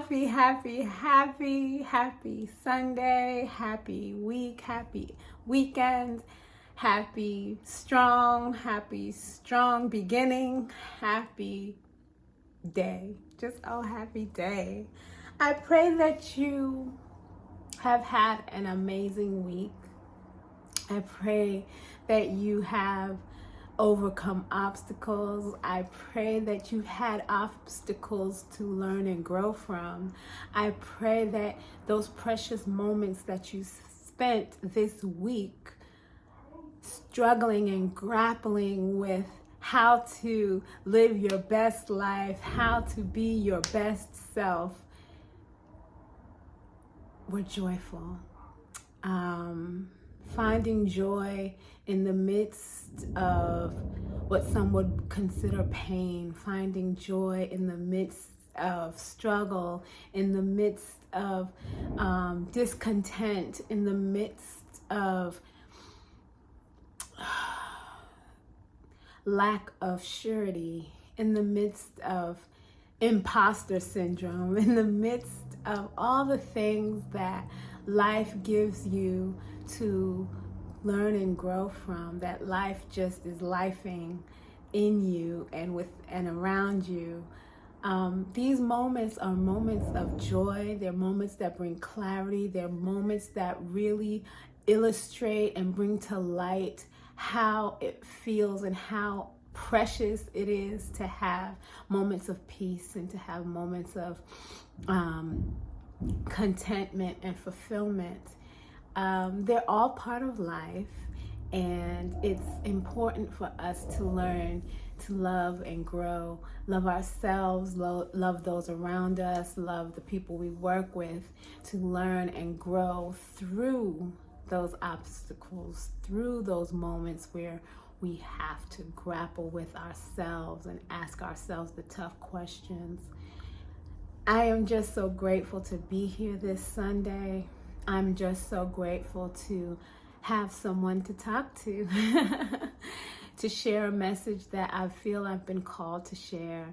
happy Sunday, happy week, happy weekend, happy strong beginning, happy day. Just happy day. I pray that you have had an amazing week. I pray that you have overcome obstacles. I pray that you've had obstacles to learn and grow from. I pray that those precious moments that you spent this week struggling and grappling with how to live your best life, how to be your best self, were joyful. Finding joy in the midst of what some would consider pain, finding joy in the midst of struggle, in the midst of discontent, in the midst of lack of surety, in the midst of imposter syndrome, in the midst of all the things that life gives you to learn and grow from, that life just is lifing in you and with and around you. These moments are moments of joy. They're moments that bring clarity. They're moments that really illustrate and bring to light how it feels and how precious it is to have moments of peace and to have moments of contentment and fulfillment. They're all part of life, and it's important for us to learn to love and grow, love ourselves, love those around us, love the people we work with, to learn and grow through those obstacles, through those moments where we have to grapple with ourselves and ask ourselves the tough questions. I am just so grateful to be here this Sunday. I'm just so grateful to have someone to talk to, to share a message that I feel I've been called to share.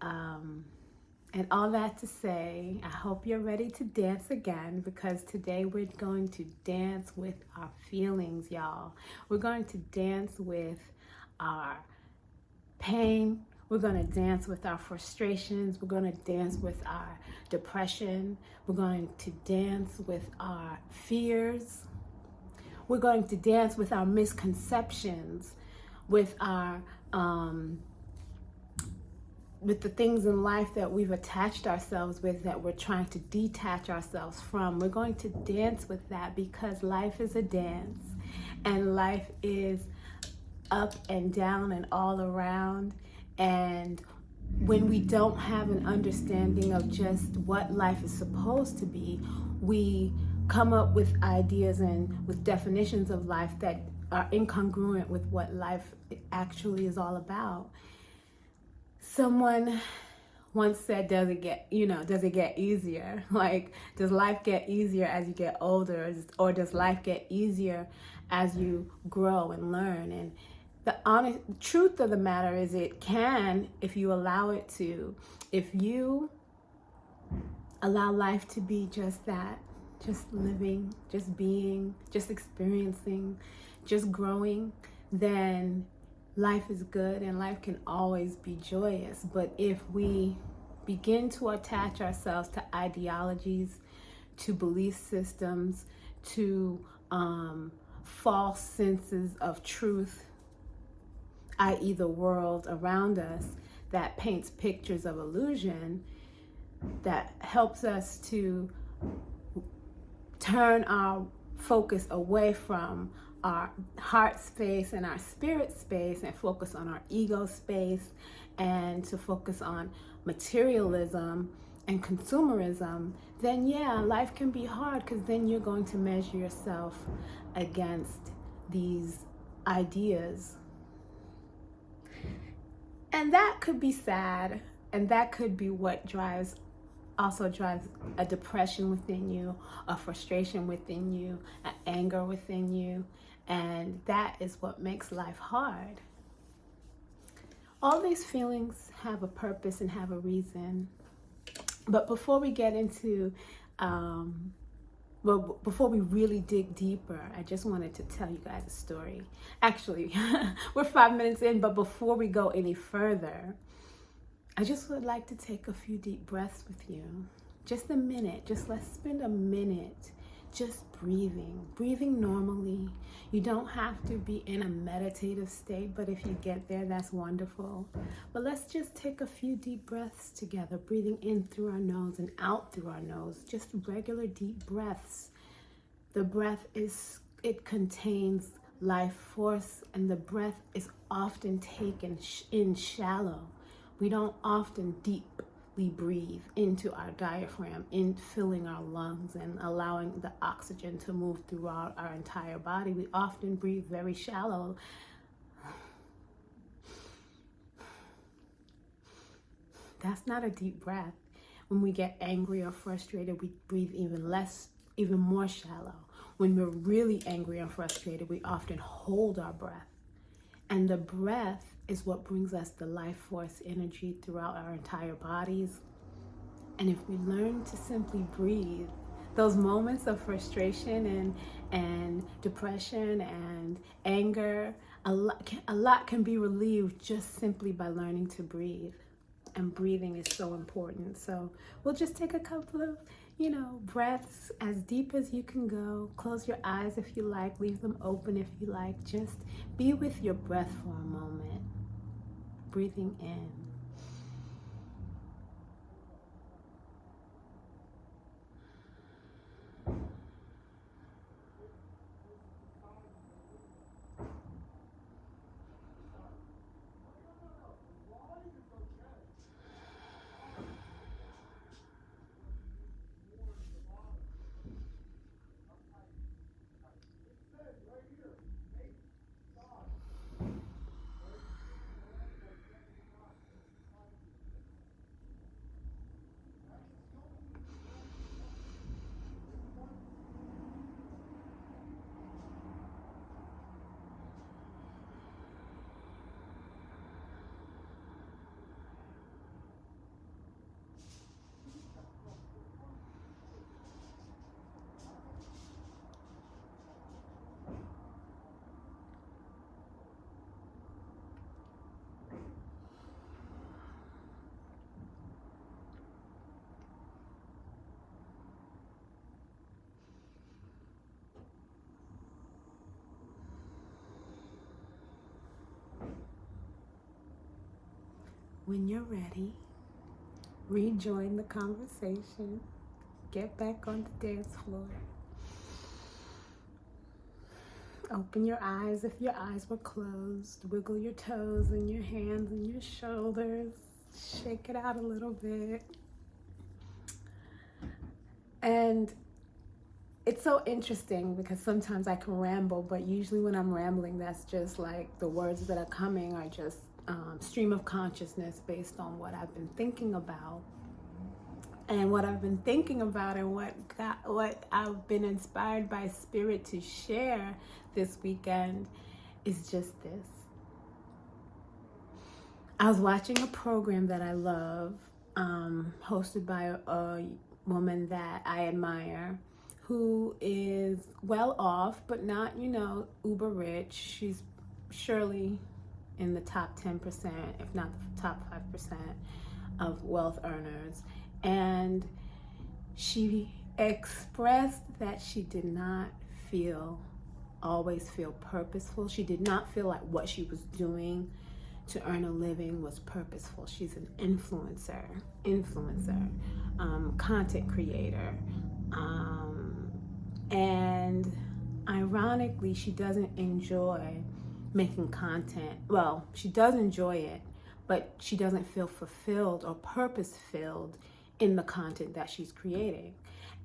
And all that to say, I hope you're ready to dance again, because today we're going to dance with our feelings, y'all. We're going to dance with our pain. We're going to dance with our frustrations. We're going to dance with our depression. We're going to dance with our fears. We're going to dance with our misconceptions, with our with the things in life that we've attached ourselves with, that we're trying to detach ourselves from. We're going to dance with that, because life is a dance, and life is up and down and all around. And when we don't have an understanding of just what life is supposed to be, we come up with ideas and with definitions of life that are incongruent with what life actually is all about. Someone once said, does it get easier? Like, does life get easier as you get older, or does life get easier as you grow and learn? And the honest truth of the matter is, it can, if you allow it to. If you allow life to be just that, just living, just being, just experiencing, just growing, then life is good and life can always be joyous. But if we begin to attach ourselves to ideologies, to belief systems, to false senses of truth, i.e. the world around us that paints pictures of illusion, that helps us to turn our focus away from our heart space and our spirit space, and focus on our ego space, and to focus on materialism and consumerism, then yeah, life can be hard, because then you're going to measure yourself against these ideas. And that could be sad, and that could be what also drives a depression within you, a frustration within you, an anger within you, and that is what makes life hard. All these feelings have a purpose and have a reason. But before we get into, before we really dig deeper, I just wanted to tell you guys a story. Actually, we're 5 minutes in, but before we go any further, I just would like to take a few deep breaths with you. Just a minute. Just let's spend a minute just breathing normally. You don't have to be in a meditative state, but if you get there, that's wonderful. But let's just take a few deep breaths together, breathing in through our nose and out through our nose. Just regular deep breaths. The breath it contains life force, and the breath is often taken in shallow. We don't often deeply breathe into our diaphragm, in filling our lungs and allowing the oxygen to move through our entire body. We often breathe very shallow. That's not a deep breath. When we get angry or frustrated, we breathe even more shallow. When we're really angry and frustrated, we often hold our breath. And the breath is what brings us the life force energy throughout our entire bodies. And if we learn to simply breathe, those moments of frustration and depression and anger, a lot can be relieved just simply by learning to breathe. And breathing is so important. So we'll just take a couple of, breaths as deep as you can go. Close your eyes if you like, leave them open if you like. Just be with your breath for a moment. Breathing in. When you're ready, rejoin the conversation. Get back on the dance floor. Open your eyes if your eyes were closed. Wiggle your toes and your hands and your shoulders. Shake it out a little bit. And it's so interesting because sometimes I can ramble, but usually when I'm rambling, that's just like the words that are coming are just stream of consciousness based on what I've been thinking about. And what I've been thinking about and what I've been inspired by Spirit to share this weekend is just this. I was watching a program that I love, hosted by a woman that I admire, who is well off, but not, uber rich. She's surely in the top 10%, if not the top 5% of wealth earners. And she expressed that she did not always feel purposeful. She did not feel like what she was doing to earn a living was purposeful. She's an influencer, content creator. And ironically, she doesn't enjoy making content. Well, she does enjoy it, but she doesn't feel fulfilled or purpose-filled in the content that she's creating.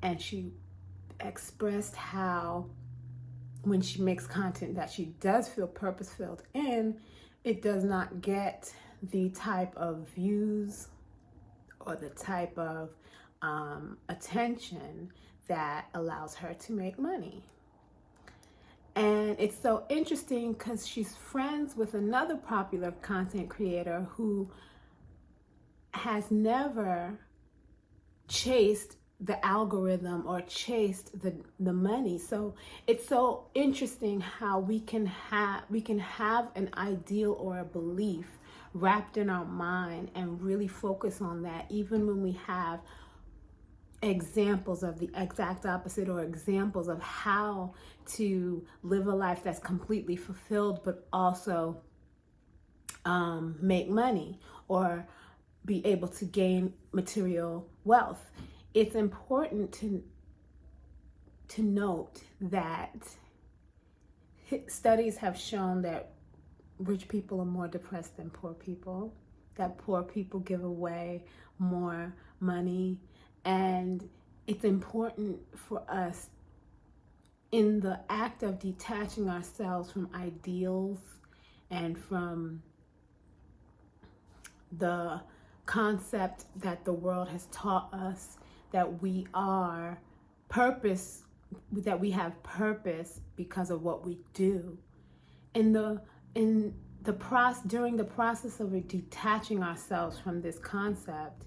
And she expressed how when she makes content that she does feel purpose-filled in, it does not get the type of views or the type of attention that allows her to make money. And it's so interesting because she's friends with another popular content creator who has never chased the algorithm or chased the money. So it's so interesting how we can have an ideal or a belief wrapped in our mind and really focus on that, even when we have examples of the exact opposite, or examples of how to live a life that's completely fulfilled but also make money or be able to gain material wealth. It's important to note that studies have shown that rich people are more depressed than poor people, that poor people give away more money, and it's important for us, in the act of detaching ourselves from ideals and from the concept that the world has taught us, that we are purpose, that we have purpose because of what we do. During the process of detaching ourselves from this concept,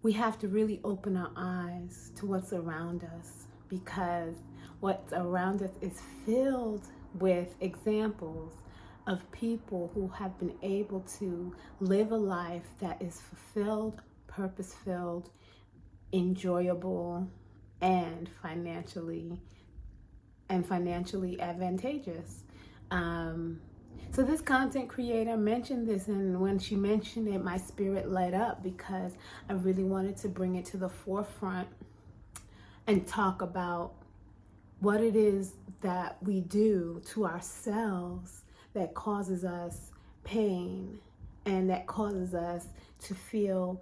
we have to really open our eyes to what's around us, because what's around us is filled with examples of people who have been able to live a life that is fulfilled, purpose-filled, enjoyable, and financially advantageous. So this content creator mentioned this, and when she mentioned it, my spirit light up, because I really wanted to bring it to the forefront and talk about what it is that we do to ourselves that causes us pain and that causes us to feel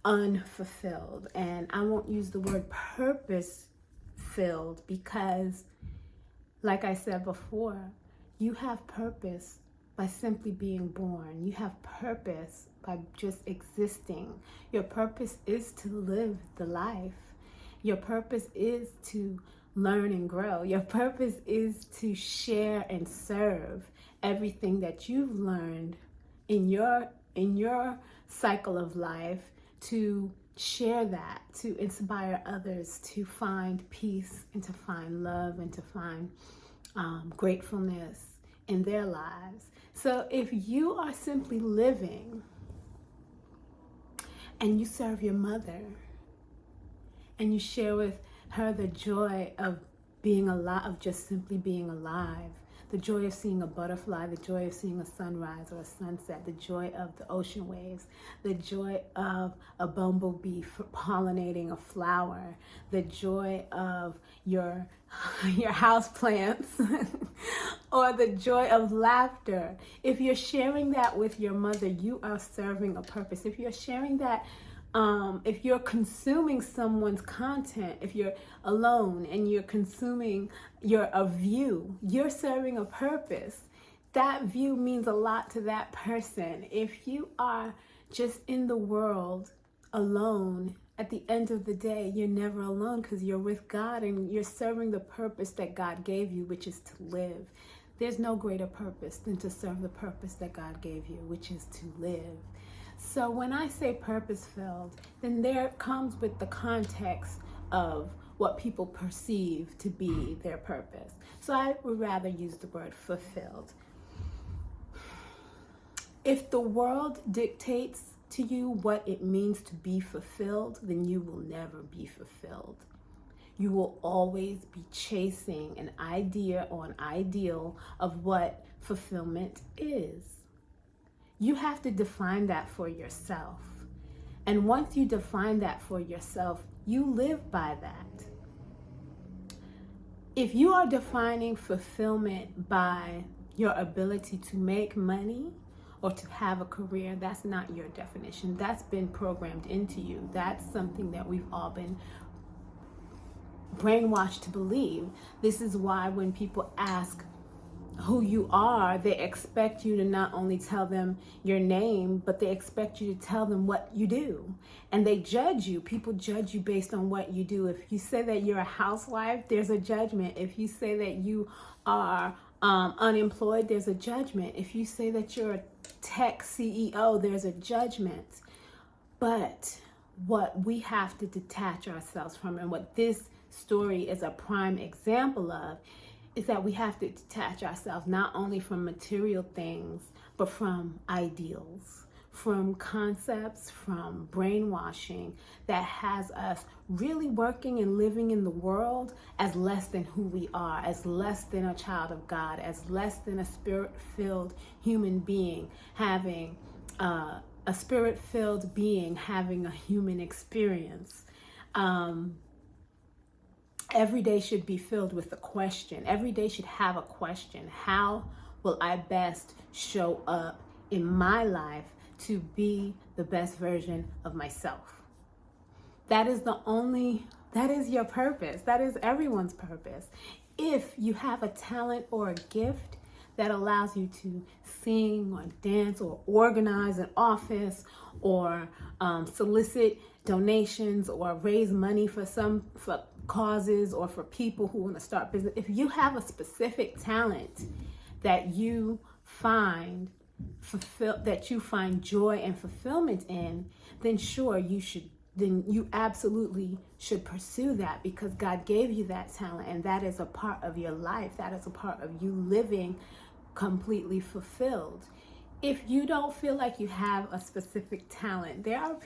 unfulfilled. And I won't use the word purpose filled, because like I said before, you have purpose by simply being born. You have purpose by just existing. Your purpose is to live the life. Your purpose is to learn and grow. Your purpose is to share and serve everything that you've learned in your cycle of life, to share that, to inspire others to find peace and to find love and to find gratefulness in their lives. So if you are simply living and you serve your mother and you share with her the joy of being alive, of just simply being alive, the joy of seeing a butterfly, the joy of seeing a sunrise or a sunset, the joy of the ocean waves, the joy of a bumblebee pollinating a flower, the joy of your house plants, or the joy of laughter. If you're sharing that with your mother, you are serving a purpose. If you're sharing that, if you're consuming someone's content, if you're alone and you're consuming a view, you're serving a purpose. That view means a lot to that person. If you are just in the world alone, at the end of the day, you're never alone, because you're with God and you're serving the purpose that God gave you, which is to live. There's no greater purpose than to serve the purpose that God gave you, which is to live. So when I say purpose-filled, then there comes with the context of what people perceive to be their purpose. So I would rather use the word fulfilled. If the world dictates to you what it means to be fulfilled, then you will never be fulfilled. You will always be chasing an idea or an ideal of what fulfillment is. You have to define that for yourself. And once you define that for yourself, you live by that. If you are defining fulfillment by your ability to make money or to have a career, that's not your definition. That's been programmed into you. That's something that we've all been brainwashed to believe. This is why when people ask who you are, they expect you to not only tell them your name, but they expect you to tell them what you do. And they judge you. People judge you based on what you do. If you say that you're a housewife, there's a judgment. If you say that you are unemployed, there's a judgment. If you say that you're a tech CEO, there's a judgment. But what we have to detach ourselves from, and what this story is a prime example of, is that we have to detach ourselves not only from material things, but from ideals, from concepts, from brainwashing that has us really working and living in the world as less than who we are, as less than a child of God, as less than a spirit-filled human being having a spirit-filled being having a human experience. Every day should be filled with a question. Every day should have a question. How will I best show up in my life to be the best version of myself? That is your purpose. That is everyone's purpose. If you have a talent or a gift that allows you to sing or dance or organize an office or solicit donations or raise money for causes or for people who want to start business, if you have a specific talent that you find joy and fulfillment in, then sure, you absolutely should pursue that, because God gave you that talent, and that is a part of your life. That is a part of you living completely fulfilled. If you don't feel like you have a specific talent, there are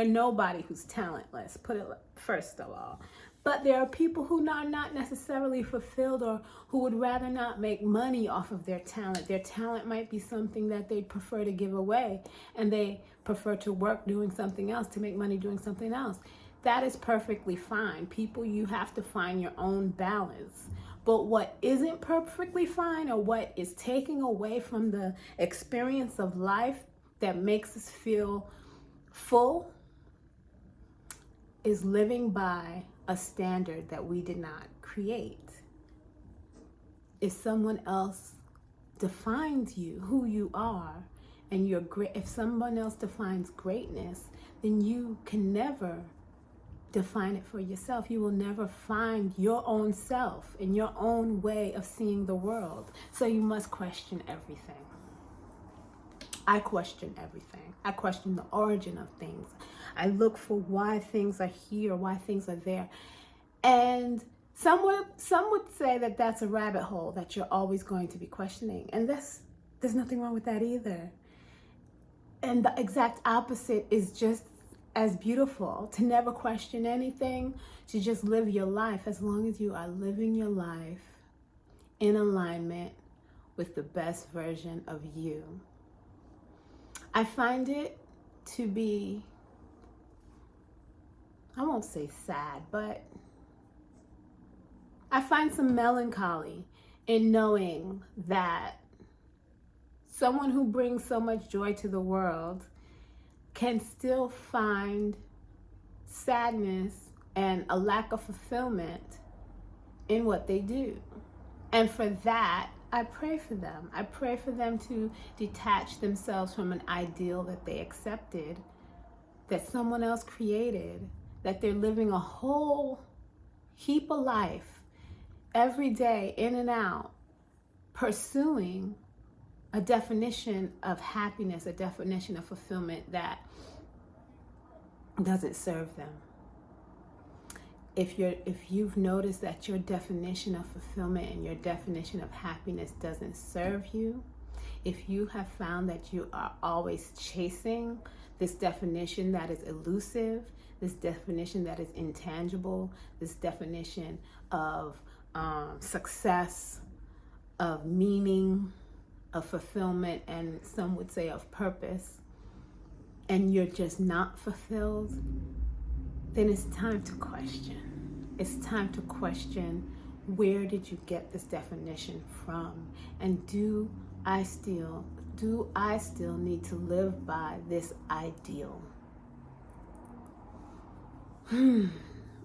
nobody who's talentless, put it first of all. But there are people who are not necessarily fulfilled, or who would rather not make money off of their talent. Their talent might be something that they prefer to give away, and they prefer to work doing something else, to make money doing something else. That is perfectly fine. People, you have to find your own balance. But what isn't perfectly fine, or what is taking away from the experience of life that makes us feel full, is living by a standard that we did not create. If someone else defines you, who you are, and you're great, if someone else defines greatness, then you can never define it for yourself. You will never find your own self and your own way of seeing the world. So you must question everything. I question everything. I question the origin of things. I look for why things are here, why things are there. And some would say that that's a rabbit hole that you're always going to be questioning. And there's nothing wrong with that either. And the exact opposite is just as beautiful, to never question anything, to just live your life, as long as you are living your life in alignment with the best version of you. I find it to be, I won't say sad, but I find some melancholy in knowing that someone who brings so much joy to the world can still find sadness and a lack of fulfillment in what they do. And for that, I pray for them. I pray for them to detach themselves from an ideal that they accepted, that someone else created, that they're living a whole heap of life every day, in and out, pursuing a definition of happiness, a definition of fulfillment that doesn't serve them. If you've noticed that your definition of fulfillment and your definition of happiness doesn't serve you, if you have found that you are always chasing this definition that is elusive, this definition that is intangible, this definition of success, of meaning, of fulfillment, and some would say of purpose, and you're just not fulfilled, then it's time to question. It's time to question, where did you get this definition from? And do I still need to live by this ideal?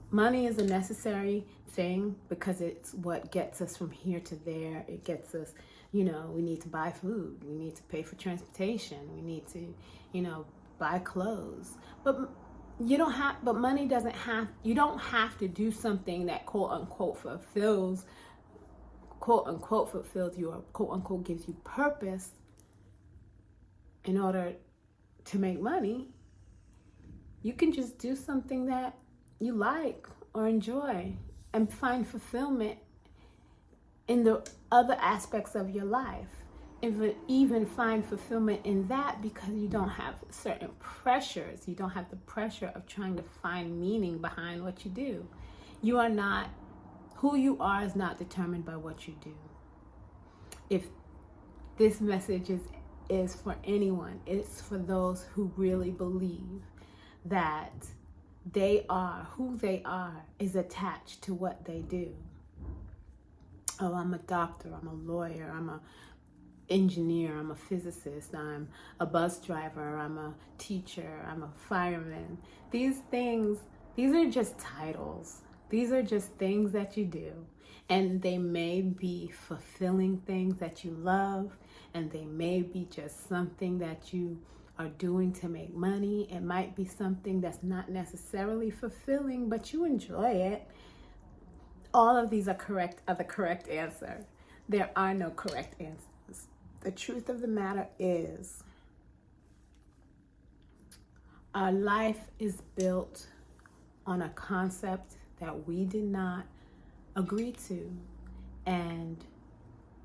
Money is a necessary thing because it's what gets us from here to there. It gets us, we need to buy food. We need to pay for transportation. We need to, buy clothes. But you don't have to do something that quote unquote fulfills you, or quote unquote gives you purpose in order to make money. You can just do something that you like or enjoy and find fulfillment in the other aspects of your life. Even find fulfillment in that because you don't have certain pressures. You don't have the pressure of trying to find meaning behind what you do. You are not, who you are is not determined by what you do. If this message is for anyone, it's for those who really believe that they are, who they are is attached to what they do. Oh, I'm a doctor, I'm a lawyer, I'm a engineer, I'm a physicist, I'm a bus driver, I'm a teacher, I'm a fireman. These things, these are just titles. These are just things that you do. And they may be fulfilling things that you love, and they may be just something that you are doing to make money. It might be something that's not necessarily fulfilling, but you enjoy it. All of these are the correct answer. There are no correct answers. The truth of the matter is, our life is built on a concept that we did not agree to. And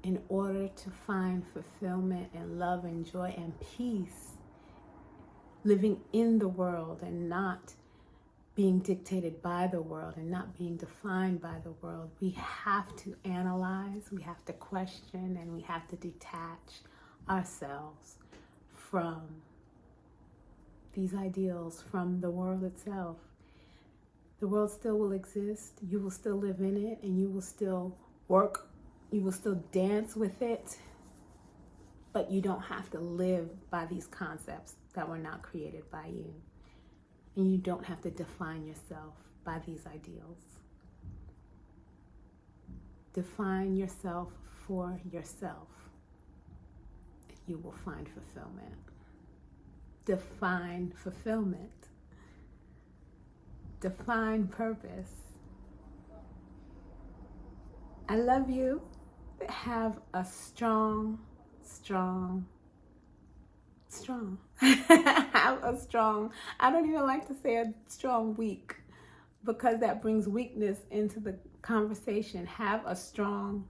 in order to find fulfillment and love and joy and peace, living in the world and not being dictated by the world and not being defined by the world, we have to analyze, we have to question, and we have to detach ourselves from these ideals, from the world itself. The world still will exist, you will still live in it, and you will still work, you will still dance with it, but you don't have to live by these concepts that were not created by you. And you don't have to define yourself by these ideals. Define yourself for yourself, and you will find fulfillment. Define fulfillment. Define purpose. I love you. Have a strong. Have a strong, I don't even like to say a strong week because that brings weakness into the conversation. Have a strong